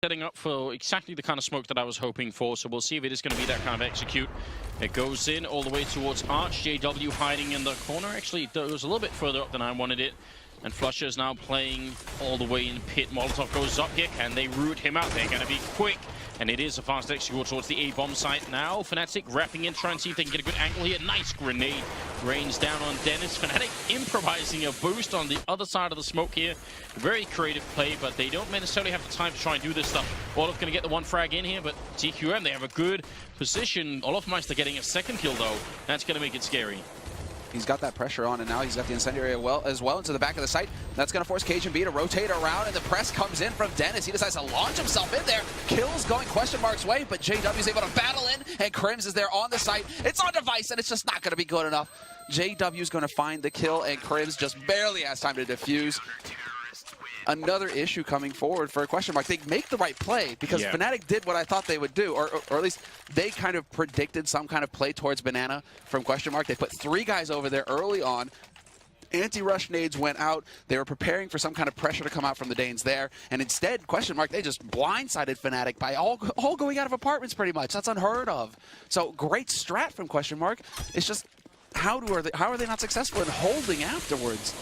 setting up for exactly the kind of smoke that I was hoping for, so we'll see if it is going to be that kind of execute. It goes in all the way towards Arch. JW hiding in the corner. Actually, it goes a little bit further up than I wanted it. And flusha is now playing all the way in pit. Molotov goes up here. Can they root him out? They're going to be quick. And it is a fast execute towards the A-bomb site now. fnatic wrapping in, trying to see if they can get a good angle here. Nice grenade rains down on Dennis. fnatic improvising a boost on the other side of the smoke here. Very creative play, but they don't necessarily have the time to try and do this stuff. Olof going to get the one frag in here, but TQM, they have a good position. Olofmeister getting a second kill, though. That's going to make it scary. He's got that pressure on, and now he's got the incendiary as well into the back of the site. That's going to force cajunb to rotate around, and the press comes in from Dennis. He decides to launch himself in there. Kills going questionmark's way, but JW is able to battle in, and Krims is there on the site. It's on device, and it's just not going to be good enough. JW is going to find the kill, and Krims just barely has time to defuse. Another issue coming forward for questionmark. They make the right play because fnatic did what I thought they would do, or at least they kind of predicted some kind of play towards banana from questionmark. They put 3 guys over there early on. Anti-rush nades went out. They were preparing for some kind of pressure to come out from the Danes there, and instead, questionmark, they just blindsided fnatic by all going out of apartments pretty much. That's unheard of. So great strat from questionmark. It's just how are they not successful in holding afterwards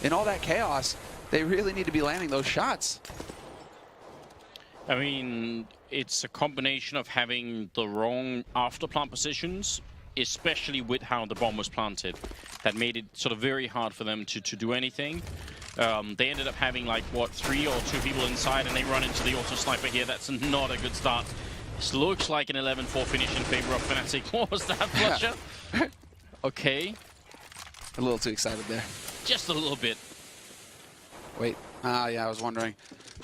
in all that chaos? They really need to be landing those shots. I mean, it's a combination of having the wrong after-plant positions, especially with how the bomb was planted. That made it sort of very hard for them to do anything. They ended up having, like, what, 3 or 2 people inside, and they run into the auto-sniper here. That's not a good start. This looks like an 11-4 finish in favor of fnatic. What was that, flusha? Okay. A little too excited there. Just a little bit. Wait, yeah, I was wondering.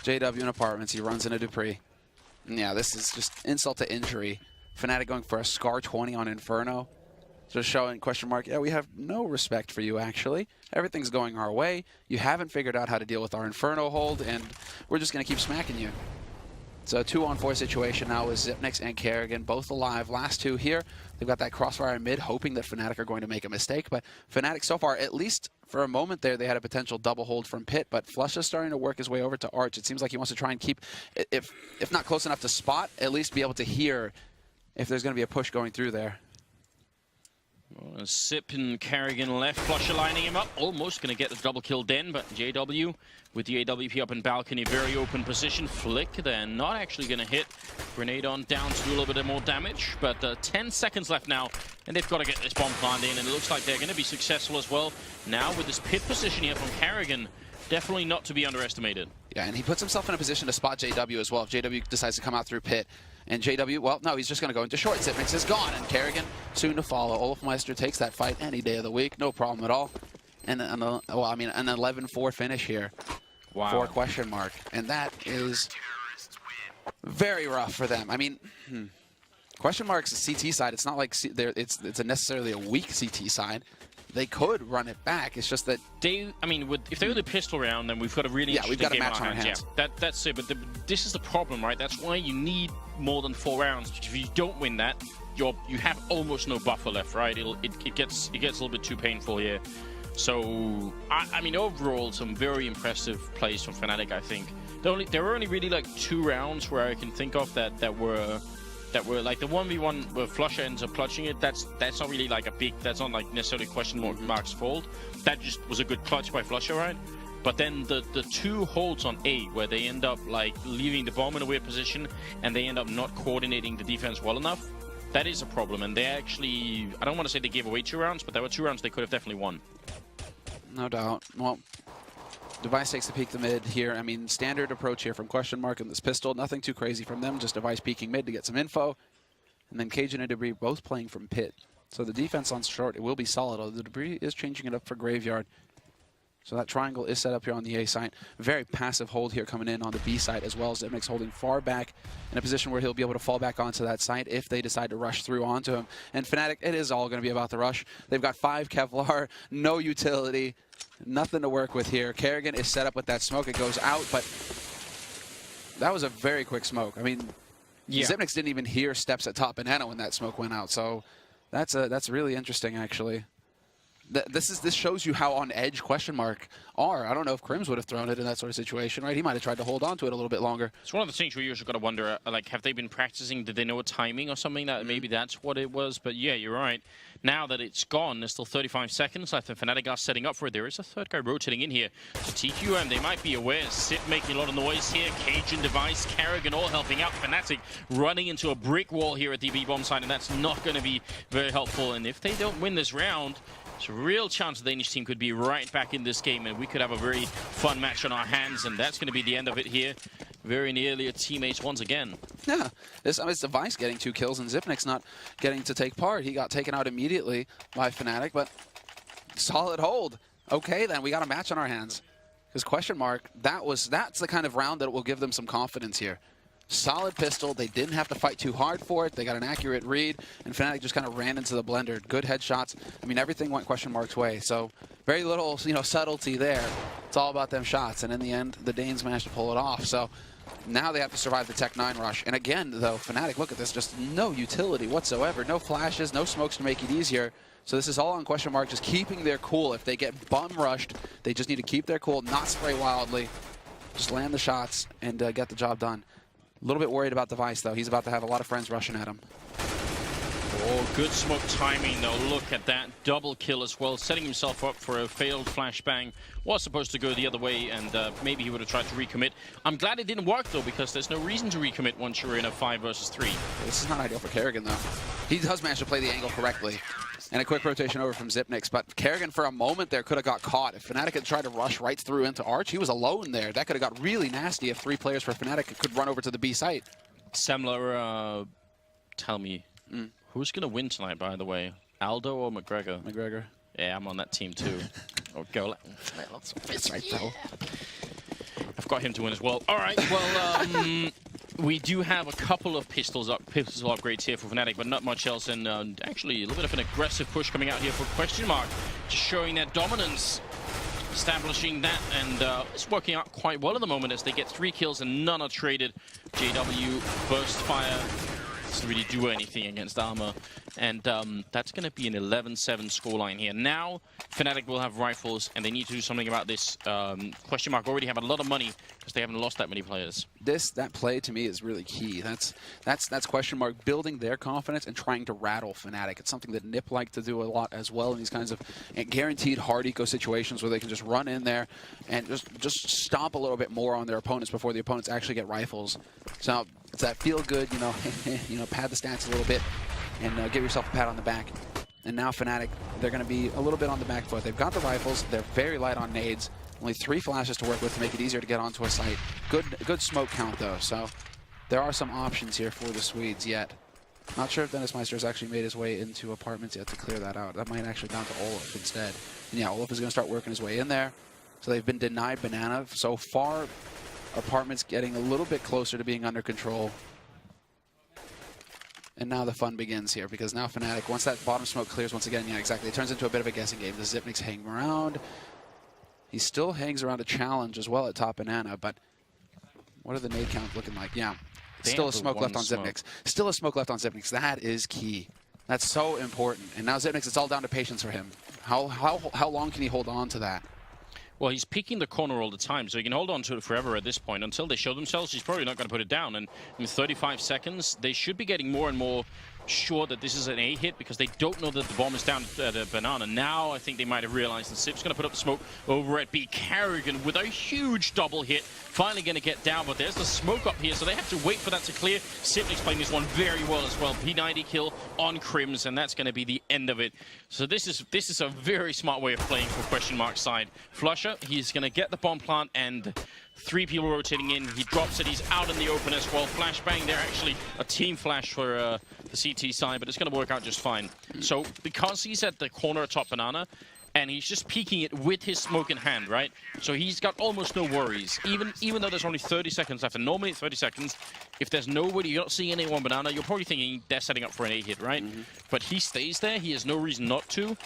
JW in apartments, he runs into Dupree. Yeah, this is just insult to injury. fnatic going for a Scar 20 on Inferno. Just showing questionmark, yeah, we have no respect for you, actually. Everything's going our way. You haven't figured out how to deal with our Inferno hold, and we're just going to keep smacking you. So a 2-on-4 situation now with Xyp9x and Kerrigan, both alive. Last 2 here. They've got that crossfire in mid, hoping that fnatic are going to make a mistake. But fnatic so far, at least for a moment there, they had a potential double hold from pit. But flusha's starting to work his way over to Arch. It seems like he wants to try and keep, if not close enough to spot, at least be able to hear if there's going to be a push going through there. Well, Sip and Kerrigan left. flusha lining him up. Almost going to get the double kill then, but JW with the AWP up in balcony. Very open position. Flick, they're not actually going to hit. Grenade on down to do a little bit more damage, but 10 seconds left now, and they've got to get this bomb planted in, and it looks like they're going to be successful as well. Now with this pit position here from Kerrigan, definitely not to be underestimated. Yeah, and he puts himself in a position to spot JW as well if JW decides to come out through pit. And JW, well, no, he's just going to go into short. Xyp9x is gone, and Kerrigan soon to follow. Olofmeister takes that fight any day of the week, no problem at all. And well, I mean, an 11-4 finish here for questionmark, and that is very rough for them. I mean, questionmark's CT side. It's not like it's necessarily a weak CT side. They could run it back. It's just that I mean, if they were the pistol round, then we've got a really interesting we've got a game match on our hands. Yeah, that's it. But this is the problem, right? That's why you need more than 4 rounds. If you don't win that, you have almost no buffer left, right? It gets a little bit too painful here. So I mean, overall, some very impressive plays from fnatic. I think there were only really like 2 rounds where I can think of that were like the 1v1 where flusha ends up clutching it. That's not really like that's not like necessarily questionmark's fault. That just was a good clutch by flusha, right? But then the 2 holds on A where they end up like leaving the bomb in a weird position and they end up not coordinating the defense well enough. That is a problem, and they actually, I don't want to say they gave away 2 rounds, but there were 2 rounds they could have definitely won. No doubt. Well, Device takes the peek the mid here. I mean, standard approach here from questionmark and this pistol. Nothing too crazy from them. Just Device peeking mid to get some info. And then Cajun and Debris both playing from pit. So the defense on short, it will be solid. Although the Debris is changing it up for Graveyard. So that triangle is set up here on the A side. Very passive hold here coming in on the B side as well. Xyp9x holding far back in a position where he'll be able to fall back onto that site if they decide to rush through onto him. And fnatic, it is all going to be about the rush. They've got 5 Kevlar, no utility, nothing to work with here. Kerrigan is set up with that smoke. It goes out, but that was a very quick smoke. I mean, Xyp9x didn't even hear steps at top banana when that smoke went out. So that's really interesting, actually. This shows you how on edge questionmark are. I don't know if Crims would have thrown it in that sort of situation, right? He might have tried to hold on to it a little bit longer. It's one of the things where you also got to wonder, like, have they been practicing? Did they know a timing or something? That maybe that's what it was. But yeah, you're right. Now that it's gone, there's still 35 seconds left, and fnatic are setting up for it. There is a third guy rotating in here. So TQM, they might be aware. Sip making a lot of noise here. Cajun Device, Karrigan all helping out. fnatic running into a brick wall here at the B-bomb side, and that's not going to be very helpful. And if they don't win this round, there's a real chance the Danish team could be right back in this game, and we could have a very fun match on our hands, and that's going to be the end of it here. Very nearly a teammates once again. Yeah, it's Device getting 2 kills, and Zipnik's not getting to take part. He got taken out immediately by fnatic, but solid hold. Okay, then we got a match on our hands. Because questionmark, that's the kind of round that will give them some confidence here. Solid pistol. They didn't have to fight too hard for it. They got an accurate read, and fnatic just kind of ran into the blender. Good headshots. I mean, everything went questionmark's way. So very little, subtlety there. It's all about them shots, and in the end, the Danes managed to pull it off. So now they have to survive the Tech 9 rush. And again, though, fnatic, look at this, just no utility whatsoever. No flashes, no smokes to make it easier. So this is all on questionmark, just keeping their cool. If they get bum rushed, they just need to keep their cool, not spray wildly. Just land the shots and get the job done. A little bit worried about Device, though. He's about to have a lot of friends rushing at him. Oh, good smoke timing, though. Look at that. Double kill as well, setting himself up for a failed flashbang. Was supposed to go the other way, and maybe he would have tried to recommit. I'm glad it didn't work, though, because there's no reason to recommit once you're in a 5 versus 3. This is not ideal for Karrigan, though. He does manage to play the angle correctly. And a quick rotation over from Zipnix, but Karrigan for a moment there could have got caught. If fnatic had tried to rush right through into Arch, he was alone there. That could have got really nasty if 3 players for fnatic could run over to the B site. Semler, tell me, who's going to win tonight, by the way? Aldo or McGregor? McGregor. Yeah, I'm on that team too. Oh, go. That's right, though. I've got him to win as well. All right, well, we do have a couple of pistol upgrades here for fnatic, but not much else. And actually, a little bit of an aggressive push coming out here for questionmark, just showing their dominance, establishing that, and it's working out quite well at the moment as they get 3 kills and none are traded. JW burst fire doesn't really do anything against armor, and that's going to be an 11-7 scoreline here. Now fnatic will have rifles, and they need to do something about this. Questionmark already have a lot of money because they haven't lost that many players. That play to me is really key. That's questionmark building their confidence and trying to rattle fnatic. It's something that Nip like to do a lot as well in these kinds of guaranteed hard eco situations where they can just run in there and just stomp a little bit more on their opponents before the opponents actually get rifles. So it's that feel good, pad the stats a little bit and give yourself a pat on the back. And now fnatic, they're going to be a little bit on the back foot. They've got the rifles. They're very light on nades. Only 3 flashes to work with to make it easier to get onto a site. Good smoke count, though. So there are some options here for the Swedes yet. Not sure if Dennis Meister has actually made his way into apartments yet to clear that out. That might actually down to Olaf instead. And yeah, Olaf is going to start working his way in there. So they've been denied banana. So far, apartments getting a little bit closer to being under control. And now the fun begins here, because now fnatic, once that bottom smoke clears once again, yeah, exactly, it turns into a bit of a guessing game. Does Zipnix hang around? He still hangs around a challenge as well at top banana, but what are the nade counts looking like? Yeah, still a smoke left on Zipnix. Still a smoke left on Zipnix. That is key. That's so important. And now Zipnix, it's all down to patience for him. How long can he hold on to that? Well, he's peeking the corner all the time, so he can hold on to it forever at this point. Until they show themselves, he's probably not going to put it down. And in 35 seconds, they should be getting more and more sure that this is an A hit because they don't know that the bomb is down at a banana. Now I think they might have realized that Sip's going to put up the smoke over at B. Karrigan with a huge double hit. Finally going to get down, but there's the smoke up here, so they have to wait for that to clear. Zipnik's playing this one very well as well. P90 kill on Crims, and that's going to be the end of it. So this is a very smart way of playing for questionmark's side. Flusher, he's going to get the bomb plant, and 3 people rotating in. He drops it. He's out in the open as well. Flashbang, they're actually a team flash for the CT side, but it's going to work out just fine. So because he's at the corner of top banana, and he's just peeking it with his smoke in hand, right? So he's got almost no worries, even though there's only 30 seconds left. And normally 30 seconds, if there's nobody, you're not seeing anyone banana, you're probably thinking they're setting up for an A hit, right? But he stays there. He has no reason not to.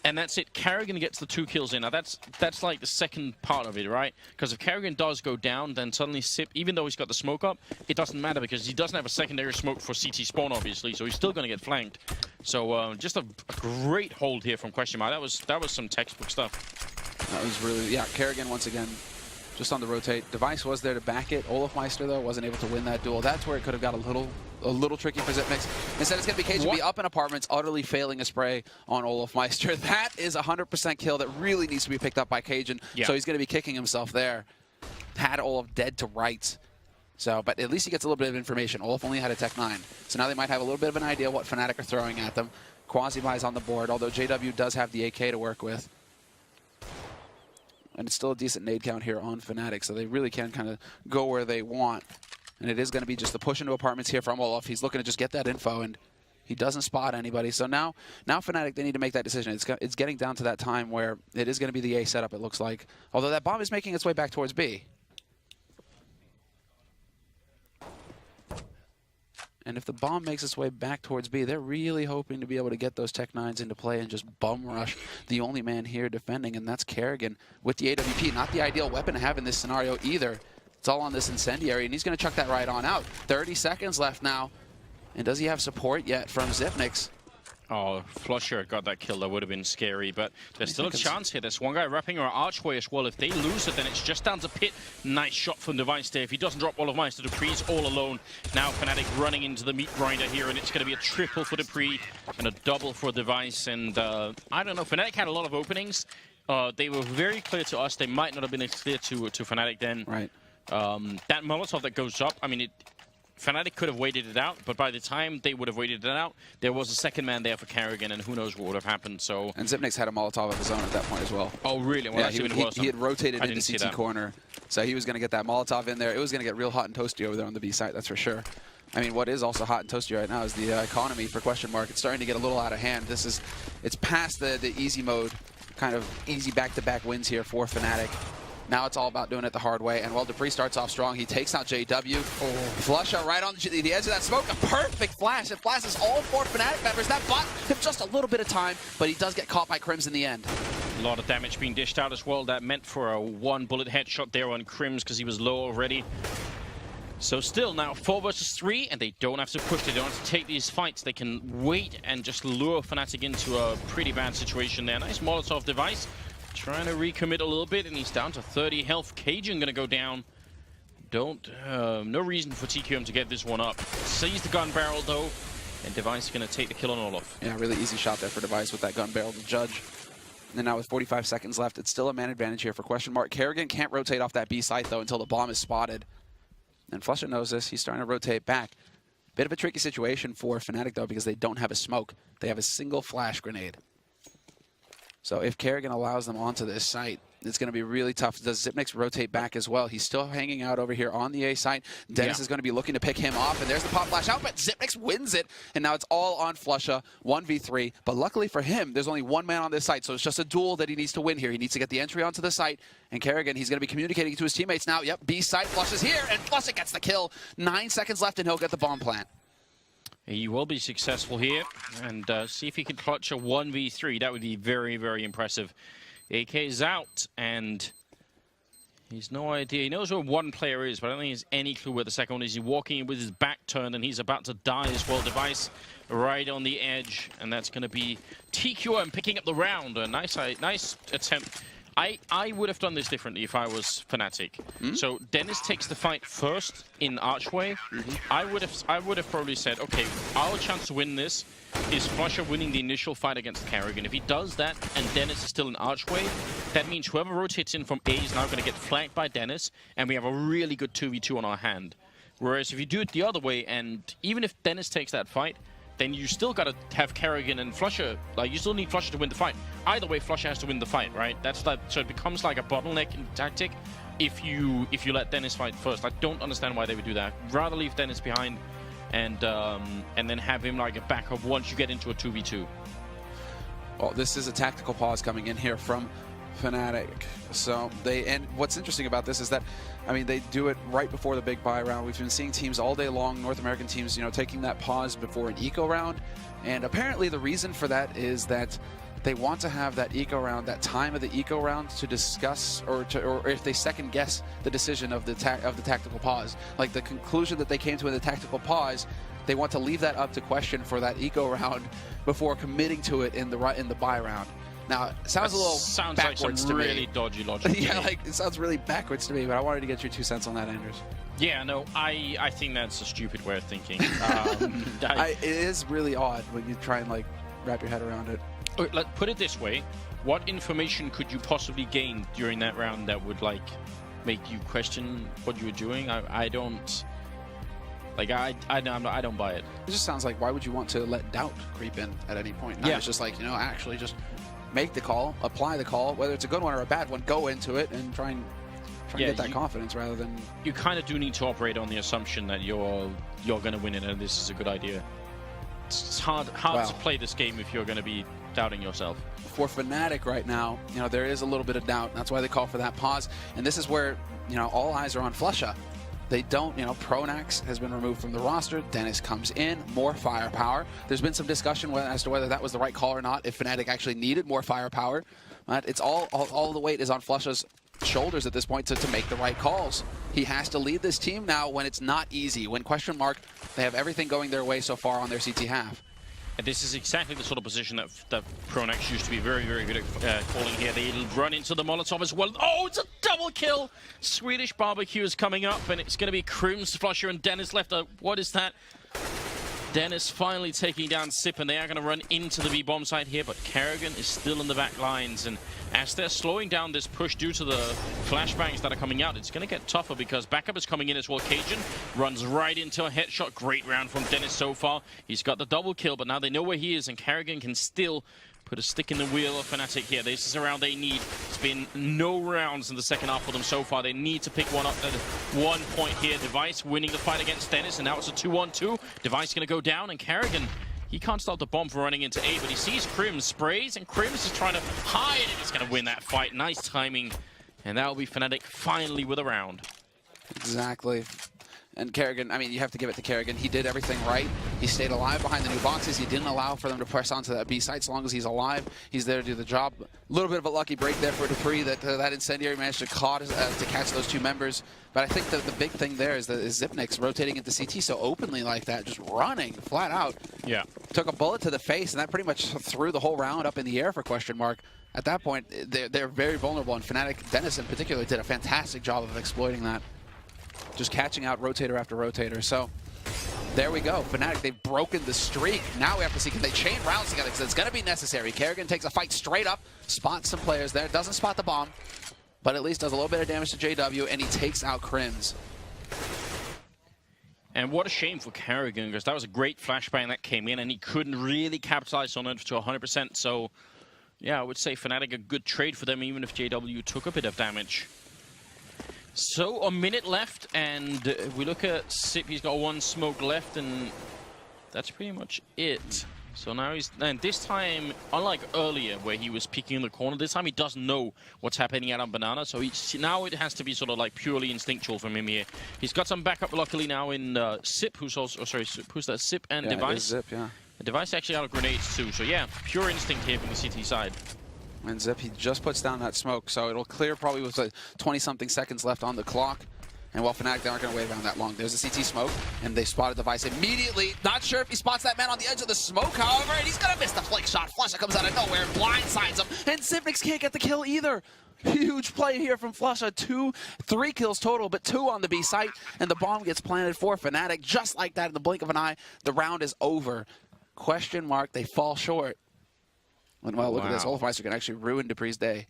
And that's it. Karrigan gets the 2 kills in. Now, that's like the second part of it, right? Because if Karrigan does go down, then suddenly Sip, even though he's got the smoke up, it doesn't matter because he doesn't have a secondary smoke for CT spawn, obviously, so he's still going to get flanked. So just a great hold here from questionmark. That was some textbook stuff. That was really, yeah, Kerrigan once again just on the rotate. Device was there to back it. Olofmeister, though, wasn't able to win that duel. That's where it could have got a little tricky for Zipnix. Instead, it's going to be KGB up in apartments, utterly failing a spray on Olofmeister. That is a 100% kill that really needs to be picked up by Cajun. Yeah. So he's going to be kicking himself there. Had Olaf dead to rights. So, but at least he gets a little bit of information. Olaf only had a Tech 9. So now they might have a little bit of an idea what fnatic are throwing at them. Quasi-Buy's on the board, although JW does have the AK to work with. And it's still a decent nade count here on fnatic, so they really can kind of go where they want. And it is going to be just the push into apartments here from Olaf. He's looking to just get that info, and he doesn't spot anybody. So now fnatic, they need to make that decision. It's getting down to that time where it is going to be the A setup, it looks like. Although that bomb is making its way back towards B. And if the bomb makes its way back towards B, they're really hoping to be able to get those Tech 9s into play and just bum rush the only man here defending, and that's Kerrigan with the AWP. Not the ideal weapon to have in this scenario either. It's all on this incendiary, and he's going to chuck that right on out. 30 seconds left now. And does he have support yet from Zipnix? Oh, flusha got that kill. That would have been scary, but there's still a chance here. There's one guy wrapping our archway as well. If they lose it, then it's just down to Pit. Nice shot from Device there. If he doesn't drop Olofmeister, Dupree's all alone. Now fnatic running into the meat grinder here, and it's going to be a triple for Dupree and a double for Device. And I don't know, fnatic had a lot of openings. They were very clear to us. They might not have been as clear to fnatic then. Right. That Molotov that goes up, I mean, fnatic could have waited it out, but by the time they would have waited it out, there was a second man there for Kerrigan, and who knows what would have happened. So. And Zipnix had a Molotov of his own at that point as well. Oh, really? Well, yeah, he had rotated into CT corner, so he was going to get that Molotov in there. It was going to get real hot and toasty over there on the B site, that's for sure. I mean, what is also hot and toasty right now is the economy for questionmark. It's starting to get a little out of hand. It's past the easy mode, kind of easy back-to-back wins here for fnatic. Now it's all about doing it the hard way. And while Dupree starts off strong, he takes out JW. flusha right on the edge of that smoke. A perfect flash. It flashes all 4 fnatic members. That bought him just a little bit of time, but he does get caught by Crims in the end. A lot of damage being dished out as well. That meant for a 1-bullet headshot there on Crims because he was low already. So still now 4 versus 3, and they don't have to push. They don't have to take these fights. They can wait and just lure fnatic into a pretty bad situation there. Nice Molotov Device. Trying to recommit a little bit, and he's down to 30 health. Cajun gonna go down. No reason for TQM to get this one up. Sees the gun barrel though, and Device gonna take the kill on Olaf. Yeah, really easy shot there for Device with that gun barrel to judge. And now with 45 seconds left, it's still a man advantage here for questionmark. Kerrigan can't rotate off that B site though until the bomb is spotted. And flusha knows this. He's starting to rotate back. Bit of a tricky situation for fnatic though, because they don't have a smoke. They have a single flash grenade. So if Kerrigan allows them onto this site, it's going to be really tough. Does Zipnix rotate back as well? He's still hanging out over here on the A site. Dennis is going to be looking to pick him off, and there's the pop flash out, but Zipnix wins it, and now it's all on flusha, 1v3. But luckily for him, there's only one man on this site, so it's just a duel that he needs to win here. He needs to get the entry onto the site, and Kerrigan, he's going to be communicating to his teammates now. Yep, B site, flusha's here, and flusha gets the kill. 9 seconds left, and he'll get the bomb plant. He will be successful here, and see if he can clutch a 1v3. That would be very, very impressive. AK's out, and he's no idea. He knows where one player is, but I don't think he has any clue where the second one is. He's walking in with his back turned, and he's about to die as well. Device right on the edge, and that's going to be TQM picking up the round. A nice attempt. I would have done this differently if I was fnatic. So Dennis takes the fight first in Archway. I would have probably said, okay, our chance to win this is flusha winning the initial fight against Kerrigan. If he does that and Dennis is still in Archway, that means whoever rotates in from A is now going to get flanked by Dennis, and we have a really good 2v2 on our hand. Whereas if you do it the other way, and even if Dennis takes that fight, then you still got to have Kerrigan and flusha. Like, you still need flusha to win the fight. Either way, flusha has to win the fight, right? That's that. So it becomes like a bottleneck in tactic if you let Dennis fight first. I don't understand why they would do that. Rather leave Dennis behind and then have him like a backup once you get into a 2v2. Well, this is a tactical pause coming in here from fnatic. So and what's interesting about this is that, I mean, they do it right before the big buy round. We've been seeing teams all day long, North American teams, you know, taking that pause before an eco round. And apparently the reason for that is that they want to have that eco round, that time of the eco round to discuss or if they second guess the decision of the tactical pause. Like the conclusion that they came to in the tactical pause, they want to leave that up to question for that eco round before committing to it in the buy round. Now, it sounds a little backwards like some to really me. dodgy logic. Yeah, like it sounds really backwards to me, but I wanted to get your 2 cents on that, Anders. Yeah, no, I think that's a stupid way of thinking. It is really odd when you try and like wrap your head around it. Let's put it this way: what information could you possibly gain during that round that would like make you question what you were doing? I don't. Like I don't buy it. It just sounds like, why would you want to let doubt creep in at any point? Yeah. It's just like, you know, actually just make the call, apply the call, whether it's a good one or a bad one, go into it and try and get that confidence rather than... You kind of do need to operate on the assumption that you're going to win it and this is a good idea. It's hard to play this game if you're going to be doubting yourself. For fnatic right now, you know, there is a little bit of doubt. That's why they call for that pause. And this is where, you know, all eyes are on flusha. They don't, you know, Pronax has been removed from the roster. Dennis comes in, more firepower. There's been some discussion as to whether that was the right call or not, if fnatic actually needed more firepower. But it's all the weight is on flusha's shoulders at this point to make the right calls. He has to lead this team now when it's not easy. When questionmark, they have everything going their way so far on their CT half. And this is exactly the sort of position that Pronax used to be very, very good at calling here. They'll run into the Molotov as well. Oh, it's a double kill! Swedish Barbecue is coming up, and it's going to be Crims, flusha, and Dennis left. What is that? Dennis finally taking down Sip, and they are going to run into the B-bomb site here, but Kerrigan is still in the back lines, and as they're slowing down this push due to the flashbangs that are coming out, it's going to get tougher because backup is coming in as well. Cajun runs right into a headshot. Great round from Dennis so far. He's got the double kill, but now they know where he is, and Kerrigan can still put a stick in the wheel of fnatic here. This is a round they need. It's been no rounds in the second half for them so far. They need to pick one up at 1 point here. Device winning the fight against Dennis, and now it's a 2-on-2. Device going to go down, and Kerrigan, he can't stop the bomb from running into A, but he sees Crims, sprays, and Crims is trying to hide, and he's going to win that fight. Nice timing, and that'll be fnatic finally with a round. Exactly. And Kerrigan, I mean, you have to give it to Kerrigan. He did everything right. He stayed alive behind the new boxes. He didn't allow for them to press onto that B site. As long as he's alive, he's there to do the job. A little bit of a lucky break there for Dupree that that incendiary managed to catch those two members. But I think that the big thing there is that Zipnik's rotating into CT so openly like that, just running flat out. Yeah. Took a bullet to the face, and that pretty much threw the whole round up in the air for questionmark. At that point, they're very vulnerable, and fnatic, Dennis in particular, did a fantastic job of exploiting that. Just catching out rotator after rotator. So there we go. fnatic, they've broken the streak. Now we have to see, can they chain rounds together? Because it's going to be necessary. Kerrigan takes a fight straight up, spots some players there, doesn't spot the bomb, but at least does a little bit of damage to JW, and he takes out Crims. And what a shame for Kerrigan, because that was a great flashbang that came in, and he couldn't really capitalize on it to 100%. So, yeah, I would say fnatic a good trade for them, even if JW took a bit of damage. So, a minute left, and we look at Sip, he's got one smoke left, and that's pretty much it. So now and this time, unlike earlier where he was peeking in the corner, this time he doesn't know what's happening out on Banana, so now it has to be sort of like purely instinctual from him here. He's got some backup luckily now in Sip, who's also, who's that, Sip and Device? Zip, yeah. The Device actually out of grenades too, so yeah, pure instinct here from the CT side. And Zip, he just puts down that smoke, so it'll clear probably with like 20-something seconds left on the clock. And while fnatic, they aren't going to wait around that long. There's a CT smoke, and they spotted Device immediately. Not sure if he spots that man on the edge of the smoke, however, and he's going to miss the flick shot. flusha comes out of nowhere and blindsides him, and Zipnix can't get the kill either. Huge play here from flusha. 3 kills total, but 2 on the B site, and the bomb gets planted for fnatic. Just like that, in the blink of an eye, the round is over. Questionmark, they fall short. Well, look at this. Olafmeister can actually ruin Dupree's day.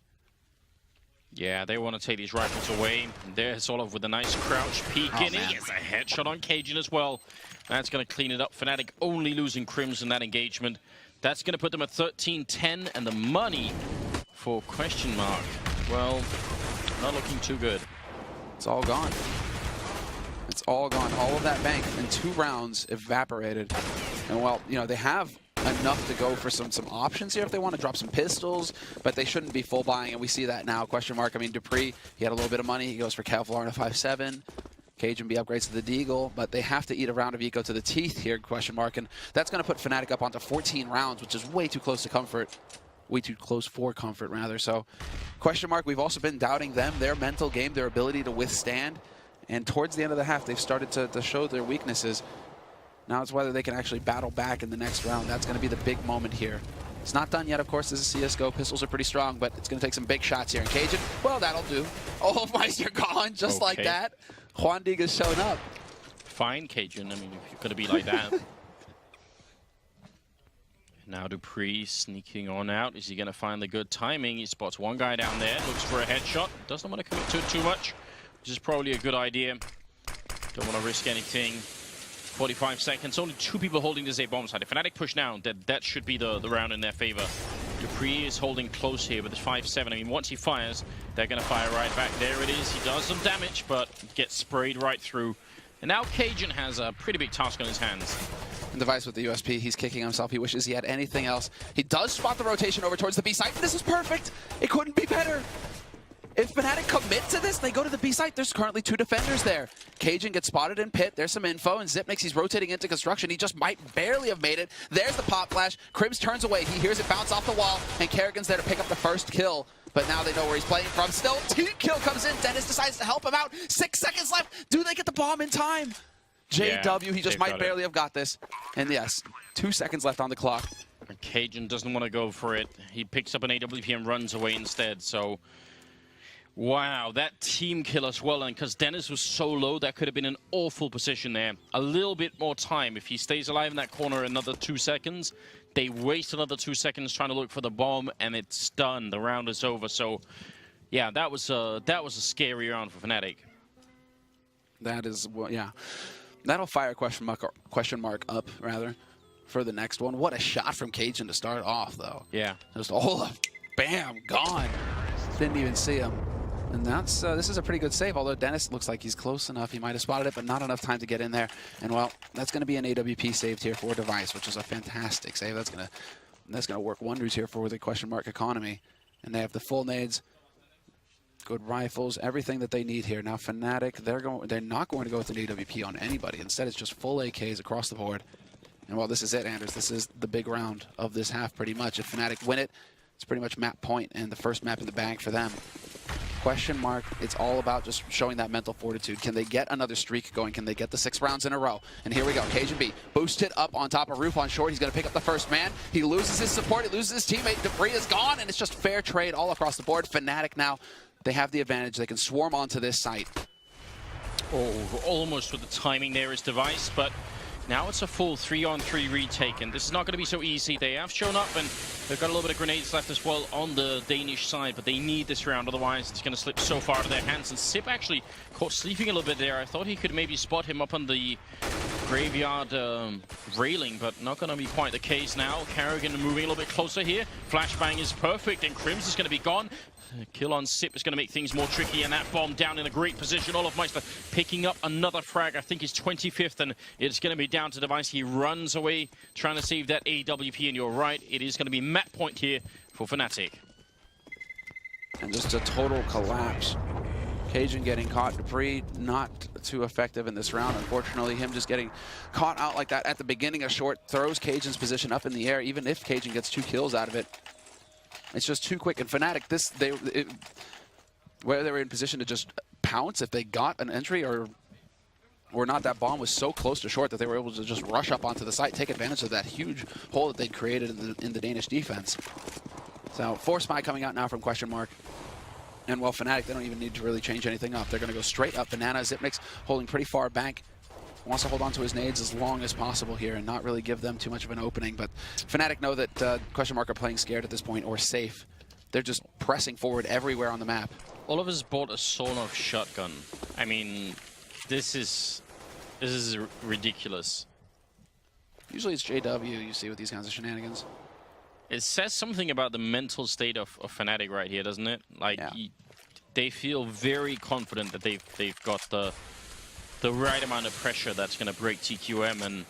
Yeah, they want to take these rifles away. There's Olaf with a nice crouch peek in. He gets a headshot on Cajun as well. That's going to clean it up. fnatic only losing Crims in that engagement. That's going to put them at 13-10, and the money for questionmark, well, not looking too good. It's all gone. It's all gone. All of that bank in 2 rounds evaporated. And well, you know, they have enough to go for some options here if they want to drop some pistols, but they shouldn't be full buying, and we see that now. Questionmark, I mean, Dupree, he had a little bit of money. He goes for Kevlar and a 5.7. Cajun B upgrades to the Deagle, but they have to eat a round of eco to the teeth here, questionmark, and that's going to put fnatic up onto 14 rounds, which is way too close to comfort. way too close for comfort, rather. So, questionmark, we've also been doubting them, their mental game, their ability to withstand. And towards the end of the half, they've started to show their weaknesses. Now it's whether they can actually battle back in the next round. That's going to be the big moment here. It's not done yet, of course. This is CSGO. Pistols are pretty strong, but it's going to take some big shots here. And Cajun, well, that'll do. Oh, Meister gone just like that. Juan Diga's shown up. Fine, Cajun. I mean, if you're going to be like that. Now Dupree sneaking on out. Is he going to find the good timing? He spots one guy down there. Looks for a headshot. Doesn't want to commit to it too much, which is probably a good idea. Don't want to risk anything. 45 seconds. Only 2 people holding this A bomb site. If fnatic push now, that should be the round in their favor. Dupree is holding close here with his 5-7. I mean, once he fires, they're going to fire right back. There it is. He does some damage, but gets sprayed right through. And now Cajun has a pretty big task on his hands. And Device with the USP, he's kicking himself. He wishes he had anything else. He does spot the rotation over towards the B site. This is perfect. It couldn't be better. If fnatic commit to this, they go to the B site. There's currently 2 defenders there. Cajun gets spotted in pit. There's some info, and Xyp9x, he's rotating into construction. He just might barely have made it. There's the pop flash. Krimz turns away. He hears it bounce off the wall, and Kerrigan's there to pick up the first kill. But now they know where he's playing from. Still, team kill comes in. Dennis decides to help him out. 6 seconds left. Do they get the bomb in time? JW, he just might barely have got this. And yes, 2 seconds left on the clock. Cajun doesn't want to go for it. He picks up an AWP and runs away instead, so... Wow, that team kill as well, and because Dennis was so low, that could have been an awful position there. A little bit more time. If he stays alive in that corner another 2 seconds, they waste another 2 seconds trying to look for the bomb, and it's done. The round is over. So, yeah, that was a scary round for fnatic. That is, well, yeah. That'll fire question mark up, rather, for the next one. What a shot from Cajun to start off, though. Yeah. Just all of, bam, gone. Didn't even see him. And that's this is a pretty good save, although Dennis looks like he's close enough. He might have spotted it, but not enough time to get in there. And, well, that's going to be an AWP saved here for Device, which is a fantastic save. That's gonna work wonders here for the question mark economy. And they have the full nades, good rifles, everything that they need here. Now, fnatic, they're not going to go with an AWP on anybody. Instead, it's just full AKs across the board. And, well, this is it, Anders. This is the big round of this half, pretty much. If fnatic win it, it's pretty much map point and the first map in the bag for them. Question mark, it's all about just showing that mental fortitude. Can they get another streak going? Can they get the 6 rounds in a row? And here we go, Cajun B, boosted up on top of roof on short. He's going to pick up the first man. He loses his support, he loses his teammate. Dupree is gone, and it's just fair trade all across the board. fnatic now, they have the advantage. They can swarm onto this site. Oh, almost with the timing there is Device, but now it's a full 3-on-3 retake, and this is not going to be so easy. They have shown up, and they've got a little bit of grenades left as well on the Danish side, but they need this round, otherwise it's going to slip so far out of their hands. And Xyp actually caught sleeping a little bit there. I thought he could maybe spot him up on the graveyard railing, but not going to be quite the case now. Kerrigan moving a little bit closer here. Flashbang is perfect, and Krimz is going to be gone. Kill on Xyp is going to make things more tricky, and that bomb down in a great position. olofmeister picking up another frag, I think his 25th, and it's going to be down to Device. He runs away trying to save that AWP, and you're right, it is going to be map point here for fnatic. And just a total collapse. Cajun getting caught. Dupree not too effective in this round, unfortunately. Him just getting caught out like that at the beginning of short throws Cajun's position up in the air, even if Cajun gets 2 kills out of it. It's just too quick. And fnatic, where they were in position to just pounce if they got an entry or not, that bomb was so close to short that they were able to just rush up onto the site, take advantage of that huge hole that they'd created in the Danish defense. So, Force Spy coming out now from question mark. And, well, fnatic, they don't even need to really change anything up. They're going to go straight up. Banana, Xyp9x holding pretty far back. Wants to hold on to his nades as long as possible here and not really give them too much of an opening. But fnatic know that question mark are playing scared at this point, or safe. They're just pressing forward everywhere on the map. Oliver's bought a sawn-off shotgun. I mean, this is ridiculous. Usually it's JW you see with these kinds of shenanigans. It says something about the mental state of fnatic right here, doesn't it? Like, yeah. They feel very confident that they've got the right amount of pressure that's going to break TQM, and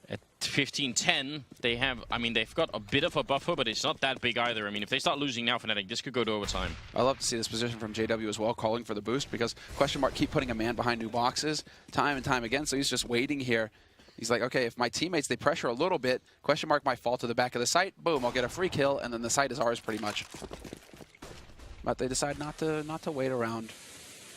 at 15-10, they've got a bit of a buffer, but it's not that big either. I mean, if they start losing now, fnatic, this could go to overtime. I love to see this position from JW as well, calling for the boost, because question mark keep putting a man behind new boxes time and time again, so he's just waiting here. He's like, okay, if my teammates, they pressure a little bit, questionmark might fall to the back of the site. Boom, I'll get a free kill, and then the site is ours pretty much. But they decide not to wait around.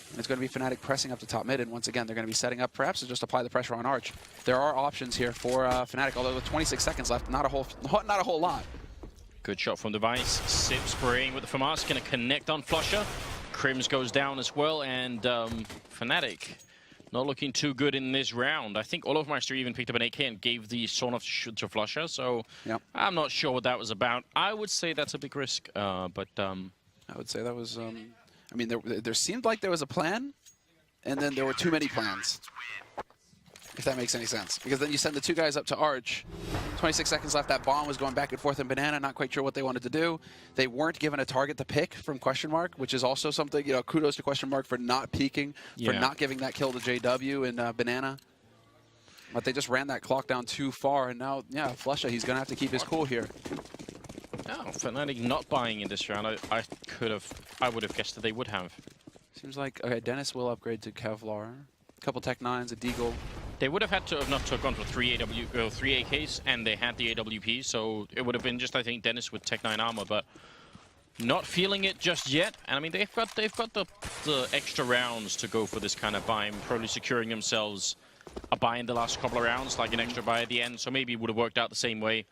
And it's going to be fnatic pressing up to top mid, and once again, they're going to be setting up perhaps to just apply the pressure on Arch. There are options here for fnatic, although with 26 seconds left, not a whole lot. Good shot from Device. Sip spraying with the FAMAS, going to connect on Flusher. Crims goes down as well, and fnatic not looking too good in this round. I think Olofmeister even picked up an AK and gave the Sawn off to Flusher, so yep. I'm not sure what that was about. I would say that's a big risk, but... I would say that was... I mean, there seemed like there was a plan, and then there were too many plans, if that makes any sense. Because then you send the two guys up to Arch. 26 seconds left. That bomb was going back and forth in Banana. Not quite sure what they wanted to do. They weren't given a target to pick from questionmark, which is also something, you know, kudos to questionmark for not peeking, for not giving that kill to JW and Banana. But they just ran that clock down too far, and now, yeah, Flusha, he's going to have to keep his cool here. Oh, fnatic not buying in this round. I would have guessed that they would have. Seems like, okay, Dennis will upgrade to Kevlar. A couple Tech 9s, a Deagle. They would have had to have not gone for three AKs, and they had the AWP, so it would have been just, I think, Dennis with Tech 9 armor, but not feeling it just yet. And I mean, they've got the extra rounds to go for this kind of buy, probably securing themselves a buy in the last couple of rounds, like an extra buy at the end, so maybe it would have worked out the same way.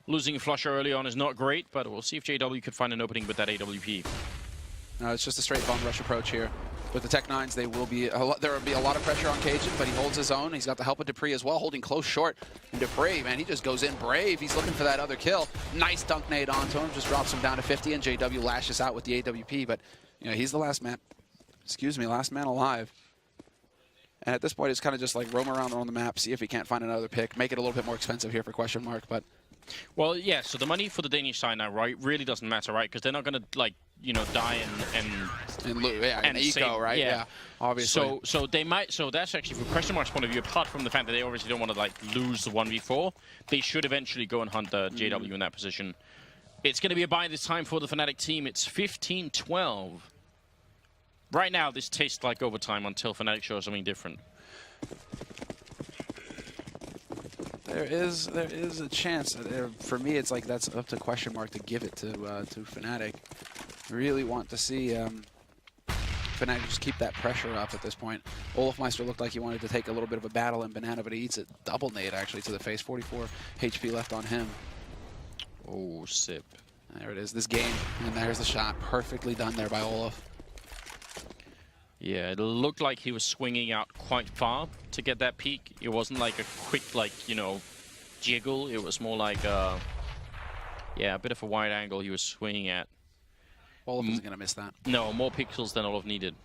Losing Flusher early on is not great, but we'll see if JW could find an opening with that AWP. No, it's just a straight bomb rush approach here. With the Tech 9s, there will be a lot of pressure on Cajun, but he holds his own. He's got the help of Dupree as well, holding close short. And Dupree, man, he just goes in brave. He's looking for that other kill. Nice dunk nade onto him, just drops him down to 50, and JW lashes out with the AWP. But, you know, he's the last man alive. And at this point, it's kind of just like roam around on the map, see if he can't find another pick, make it a little bit more expensive here for questionmark, but... Well, yeah, so the money for the Danish side now, right, really doesn't matter, right? Because they're not going to, like, you know, die and eco, right? Yeah, obviously. So they might, so that's actually from questionmark's point of view, apart from the fact that they obviously don't want to, like, lose the 1v4, they should eventually go and hunt the JW in that position. It's going to be a buy this time for the Fnatic team. It's 15-12. Right now, this tastes like overtime until Fnatic shows something different. There is a chance. For me, it's like that's up to questionmark to give it to Fnatic. Really want to see Fnatic just keep that pressure up at this point. Olofmeister looked like he wanted to take a little bit of a battle in Banana, but he eats a double nade actually to the face. 44 HP left on him. Oh, Sip. There it is. This game, and there's the shot. Perfectly done there by Olof. Yeah, it looked like he was swinging out quite far to get that peak. It wasn't like a quick, like, you know, jiggle. It was more like a bit of a wide angle he was swinging at. Olof isn't going to miss that. No, more pixels than Olof needed.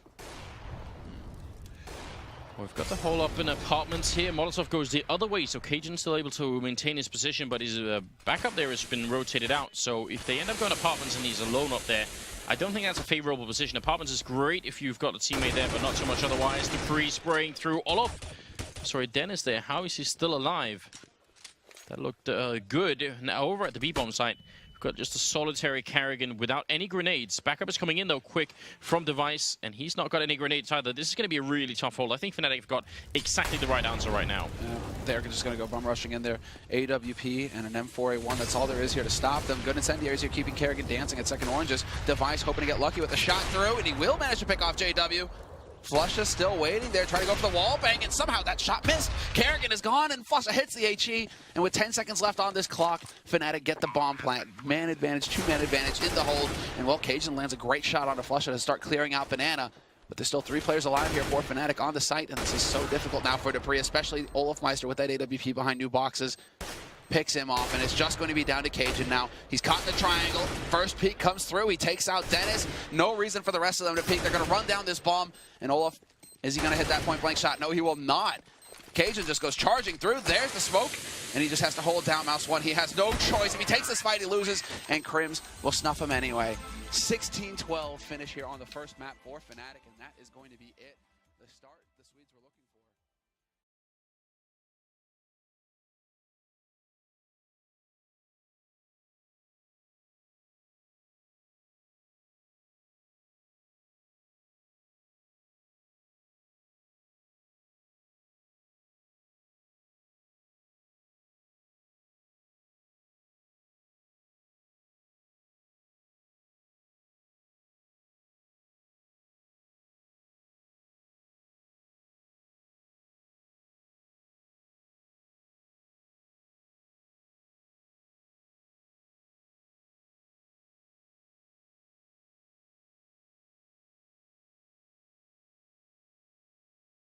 We've got the hole up in apartments here. Molotov goes the other way, so Cajun's still able to maintain his position, but his backup there has been rotated out. So if they end up going apartments and he's alone up there, I don't think that's a favorable position. Apartments is great if you've got a teammate there, but not so much otherwise. Dupree spraying through Olof. Sorry, Dennis there. How is he still alive? That looked good. Now over at the B-bomb site, we've got just a solitary Carrigan without any grenades. Backup is coming in, though, quick from Device, and he's not got any grenades either. This is going to be a really tough hold. I think Fnatic have got exactly the right answer right now. Yeah, they're just going to go bum rushing in there. AWP and an M4A1. That's all there is here to stop them. Good incendiaries here, keeping Carrigan dancing at second oranges. Device hoping to get lucky with a shot through, and he will manage to pick off JW. Flusha still waiting there, trying to go for the wall bang, and somehow that shot missed. Carrigan is gone, and Flusha hits the HE. And with 10 seconds left on this clock, Fnatic get the bomb plant. Man advantage, two-man advantage in the hold. And well, Cajun lands a great shot onto Flusha to start clearing out Banana. But there's still 3 players alive here for Fnatic on the site, and this is so difficult now for Dupree, especially Olofmeister with that AWP behind new boxes. Picks him off, and it's just going to be down to Cajun now. He's caught in the triangle. First peek comes through. He takes out Dennis. No reason for the rest of them to peek. They're going to run down this bomb, and Olof, is he going to hit that point-blank shot? No, he will not. Cajun just goes charging through. There's the smoke, and he just has to hold down Mouse 1. He has no choice. If he takes this fight, he loses, and Crims will snuff him anyway. 16-12 finish here on the first map for Fnatic, and that is going to be it. The start.